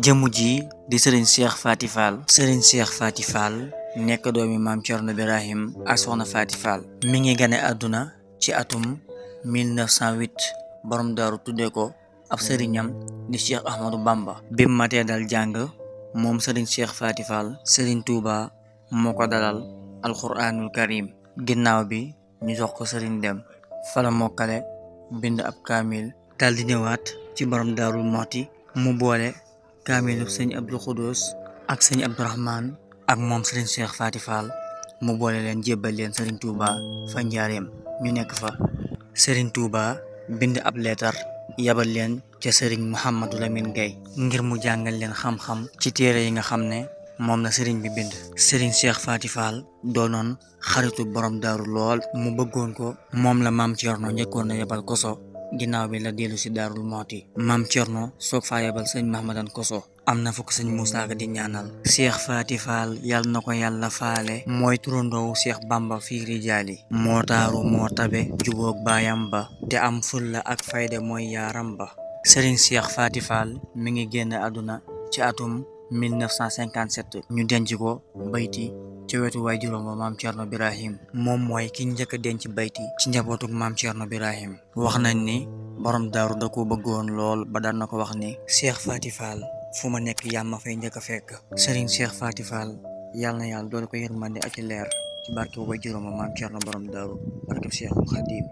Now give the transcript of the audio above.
jëmu ji di Serigne Cheikh Faty Fall. Serigne Cheikh Faty Fall nekk doomi maam Thierno Birahim ak soxna Faty Fall. mi ngi gane àdduna ci atum 1908 borom daaru tuddee ko ab sëriñam di Cheikh Ahmadou Bamba. bim matee dal jàng moom Serigne Cheikh Faty Fall Serigne Touba moo ko dalal alquranul karim. ginnaaw bi ñu jox ko Serigne Dem fala mokkale bind ab kaamil dal di ñëwaat ci borom daarul Moxti mu boole kaamilu sëñ Abdou Khoudous ak sëñ Abdourahman ak moom Serigne Cheikh Faty Fall mu boole leen jébbal leen Serigne Touba fa njaareem ñu nekk fa. Serigne Touba bind ab leetar yabal leen ca Serigne Mouhamadou Lamine Gueye ngir mu jàngal leen xam-xam ci téere yi nga xam ne moom la Serigne bi bind. Serigne Cheikh Faty Fall doonoon xaritu borom daaru lool mu bëggoon ko. moom la maam Thierno njëkkoon na yabal koso ginnaaw bi la dellu si daarul Moxti. maam Thierno soog faa yabal sëñ Mahmadan koso. am na fukk sëñ Moussa Ka di ñaanal Cheikh Faty Fall yàlla na ko yàlla faale mooy turandoowu Cheikh Bamba fii rijaali moo taaru moo tabe jubóog baayam ba te am fulla ak fayda mooy yaaram ba. Serigne Cheikh Faty Fall mi ngi génn àdduna ci atum 1957 ñu denc ko bayti ci wetu waay juróom ba maam Thierno Birahim. moom mooy ki njëkk a denc bayti ci njabootuk maam Thierno Birahim. wax nañ ni borom daaru da ko bëggoon lool ba daan na ko wax ni Cheikh Faty Fall fu ma nekk yaa ma fay njëkk a fekk. Serigne Cheikh Faty Fall yàlla na yàlla doole ko yërmande ak leer ci barke waay juróom ba maam Thierno borom daaru barke Cheikhul Khadim.